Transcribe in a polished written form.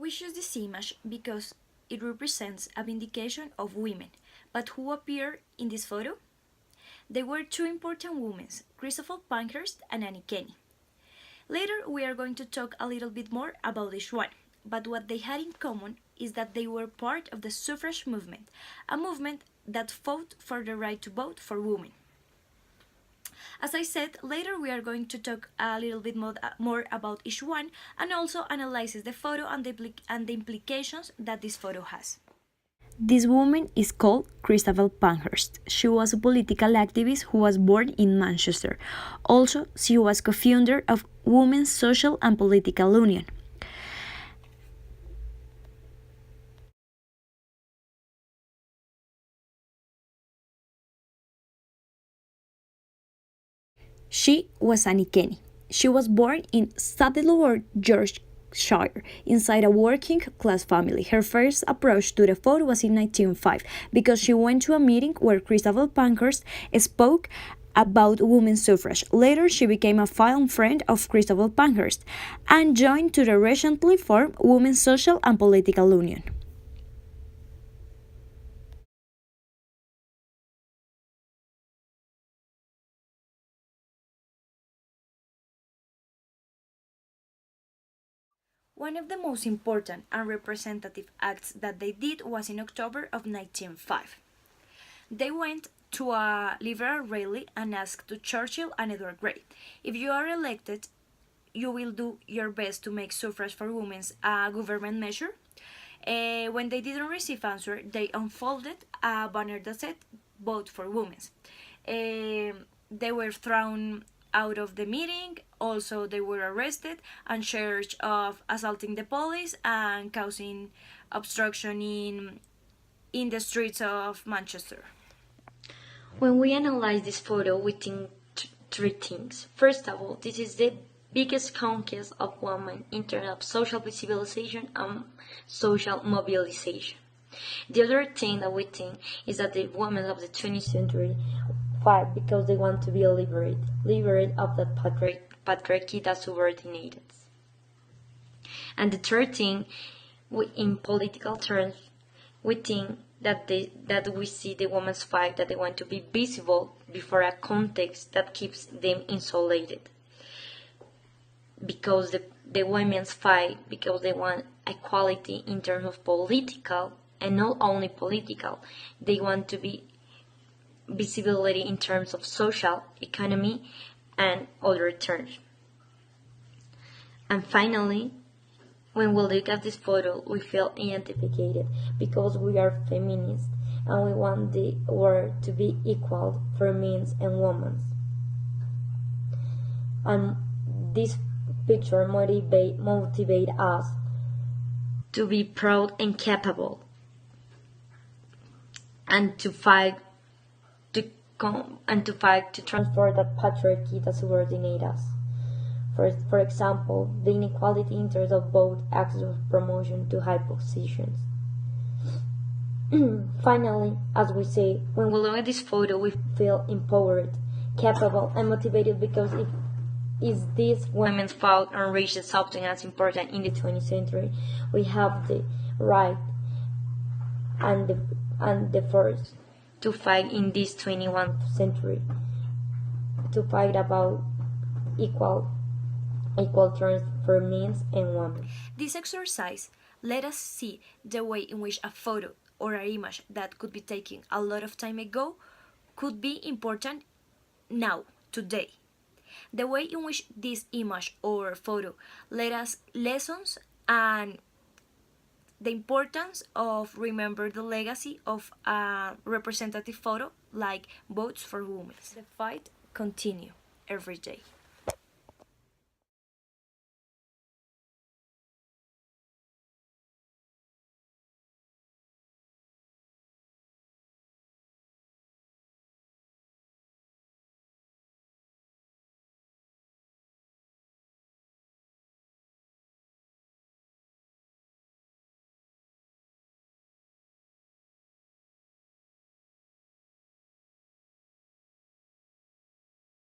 We choose this image because it represents a vindication of women, but who appear in this photo? They were two important women, Christopher Pankhurst and Annie Kenney. Later, we are going to talk a little bit more about each one, but what they had in common is that they were part of the suffrage movement, a movement that fought for the right to vote for women. As I said, later we are going to talk a little bit more about each one and also analyze the photo and the implications that this photo has. This woman is called Christabel Pankhurst. She was a political activist who was born in Manchester. Also, she was co-founder of Women's Social and Political Union. She was Annie Kenney. She was born in Saddleworth, Yorkshire, inside a working class family. Her first approach to the photo was in 1905 because she went to a meeting where Christabel Pankhurst spoke about women's suffrage. Later, she became a fine friend of Christabel Pankhurst and joined to the recently formed Women's Social and Political Union. One of the most important and representative acts that they did was in October of 1905. They went to a liberal rally and asked to Churchill and Edward Grey, if you are elected, you will do your best to make suffrage for women a government measure. When they didn't receive answer, they unfolded a banner that said, vote for women. They were thrown out of the meeting. Also, they were arrested and charged of assaulting the police and causing obstruction in the streets of Manchester. When we analyze this photo, we think three things. First of all, this is the biggest conquest of women in terms of social visibilization and social mobilization. The other thing that we think is that the women of the 20th century fight because they want to be liberated of the patriarchy that subordinated. And the third thing, in political terms, we think that we see the women's fight, that they want to be visible before a context that keeps them insulated. Because the women's fight, because they want equality in terms of political, and not only political, they want to be visibility in terms of social, economy, and other terms. And finally, when we look at this photo, we feel identified because we are feminists and we want the world to be equal for men and women. And this picture motivate us to be proud and capable and to fight to transform the patriarchy that subordinates us. For example, the inequality in terms of both access of promotion to high positions. Finally, as we say, when we look at this photo, we feel empowered, capable, and motivated because it is this women's fault and reach something as important in the 20th century. We have the right and the force to fight in this 21st century, to fight about equal terms for men and women. This exercise let us see the way in which a photo or an image that could be taken a lot of time ago could be important now, today. The way in which this image or photo let us lessons and the importance of remember the legacy of a representative photo like votes for women. The fight continue every day.